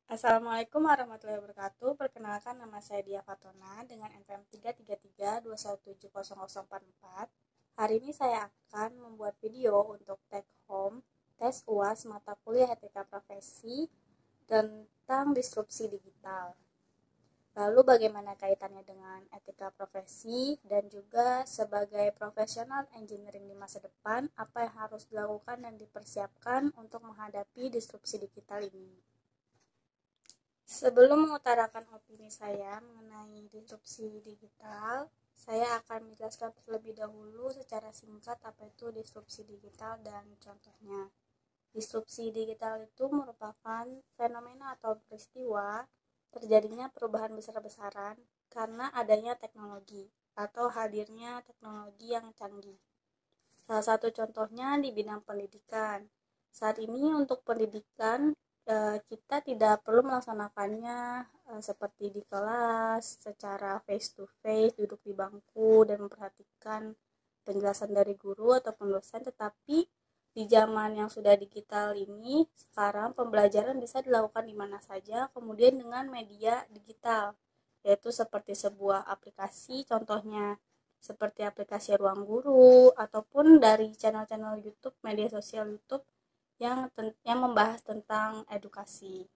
Assalamualaikum warahmatullahi wabarakatuh. Perkenalkan, nama saya Dia Fatona dengan NPM 333217044. Hari ini saya akan membuat video untuk take home tes UAS mata kuliah etika profesi tentang disrupsi digital. Lalu bagaimana kaitannya dengan etika profesi dan juga sebagai profesional engineering di masa depan, apa yang harus dilakukan dan dipersiapkan untuk menghadapi disrupsi digital ini. Sebelum mengutarakan opini saya mengenai disrupsi digital, saya akan menjelaskan terlebih dahulu secara singkat apa itu disrupsi digital dan contohnya. Disrupsi digital itu merupakan fenomena atau peristiwa terjadinya perubahan besar-besaran karena adanya teknologi atau hadirnya teknologi yang canggih. Salah satu contohnya di bidang pendidikan. Saat ini untuk pendidikan kita tidak perlu melaksanakannya seperti di kelas secara face to face, duduk di bangku dan memperhatikan penjelasan dari guru ataupun dosen, tetapi di zaman yang sudah digital ini sekarang pembelajaran bisa dilakukan di mana saja, kemudian dengan media digital, yaitu seperti sebuah aplikasi, contohnya seperti aplikasi Ruang Guru ataupun dari channel-channel YouTube, media sosial YouTube yang membahas tentang edukasi.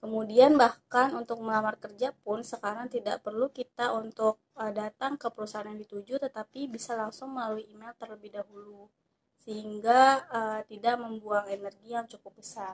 Kemudian bahkan untuk melamar kerja pun sekarang tidak perlu kita untuk datang ke perusahaan yang dituju, tetapi bisa langsung melalui email terlebih dahulu, sehingga tidak membuang energi yang cukup besar.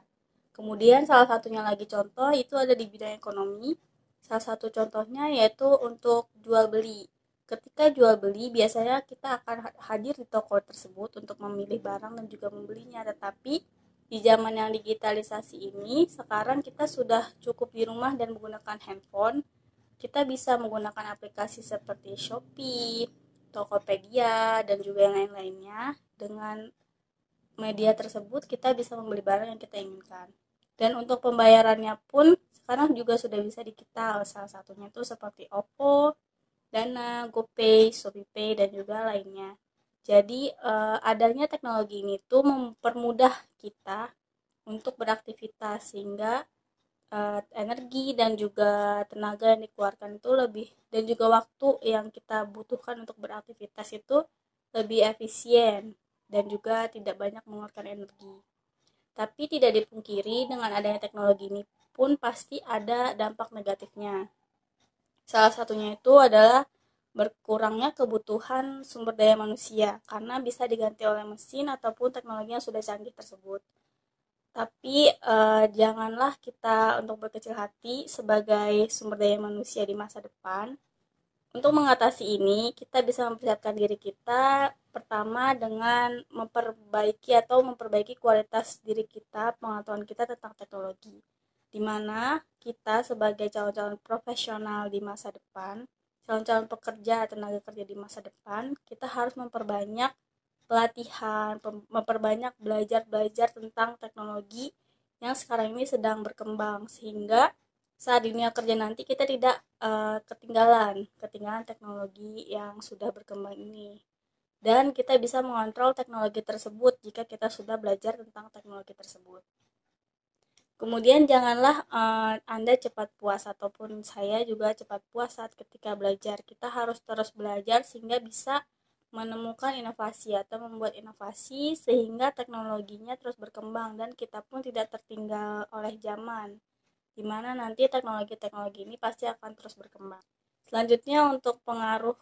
Kemudian salah satunya lagi contoh itu ada di bidang ekonomi. Salah satu contohnya yaitu untuk jual beli. Ketika jual beli biasanya kita akan hadir di toko tersebut untuk memilih barang dan juga membelinya, tetapi di zaman yang digitalisasi ini, sekarang kita sudah cukup di rumah dan menggunakan handphone. Kita bisa menggunakan aplikasi seperti Shopee, Tokopedia, dan juga yang lain-lainnya. Dengan media tersebut, kita bisa membeli barang yang kita inginkan. Dan untuk pembayarannya pun, sekarang juga sudah bisa digital. Salah satunya itu seperti OVO, Dana, GoPay, ShopeePay, dan juga lainnya. Jadi adanya teknologi ini tuh mempermudah kita untuk beraktivitas sehingga energi dan juga tenaga yang dikeluarkan itu lebih, dan juga waktu yang kita butuhkan untuk beraktivitas itu lebih efisien dan juga tidak banyak mengeluarkan energi. Tapi tidak dipungkiri dengan adanya teknologi ini pun pasti ada dampak negatifnya. Salah satunya itu adalah berkurangnya kebutuhan sumber daya manusia karena bisa diganti oleh mesin ataupun teknologi yang sudah canggih tersebut. Tapi janganlah kita untuk berkecil hati sebagai sumber daya manusia di masa depan. Untuk mengatasi ini, kita bisa mempersiapkan diri kita pertama dengan memperbaiki kualitas diri kita, pengetahuan kita tentang teknologi. Di mana kita sebagai calon-calon profesional di masa depan, calon-calon pekerja, tenaga kerja di masa depan, kita harus memperbanyak pelatihan, memperbanyak belajar tentang teknologi yang sekarang ini sedang berkembang, sehingga saat di dunia kerja nanti kita tidak ketinggalan teknologi yang sudah berkembang ini, dan kita bisa mengontrol teknologi tersebut jika kita sudah belajar tentang teknologi tersebut. Kemudian janganlah Anda cepat puas ataupun saya juga cepat puas saat ketika belajar. Kita harus terus belajar sehingga bisa menemukan inovasi atau membuat inovasi sehingga teknologinya terus berkembang dan kita pun tidak tertinggal oleh zaman, di mana nanti teknologi-teknologi ini pasti akan terus berkembang. Selanjutnya untuk pengaruh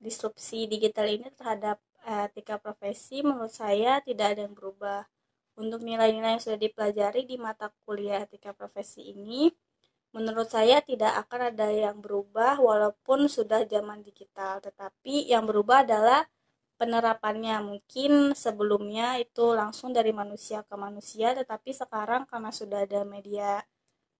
disrupsi digital ini terhadap etika profesi, menurut saya tidak ada yang berubah. Untuk nilai-nilai yang sudah dipelajari di mata kuliah etika profesi ini, menurut saya tidak akan ada yang berubah walaupun sudah zaman digital, tetapi yang berubah adalah penerapannya. Mungkin sebelumnya itu langsung dari manusia ke manusia, tetapi sekarang karena sudah ada media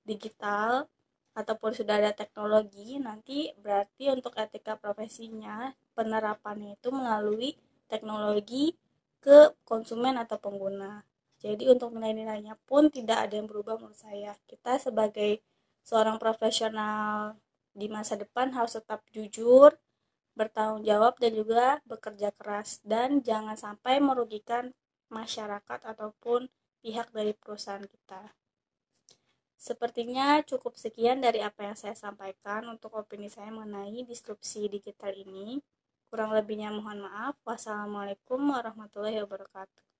digital ataupun sudah ada teknologi, nanti berarti untuk etika profesinya penerapannya itu melalui teknologi ke konsumen atau pengguna. Jadi untuk nilai-nilainya pun tidak ada yang berubah menurut saya. Kita sebagai seorang profesional di masa depan harus tetap jujur, bertanggung jawab dan juga bekerja keras, dan jangan sampai merugikan masyarakat ataupun pihak dari perusahaan kita. Sepertinya cukup sekian dari apa yang saya sampaikan untuk opini saya mengenai disrupsi digital ini. Kurang lebihnya mohon maaf. Wassalamualaikum warahmatullahi wabarakatuh.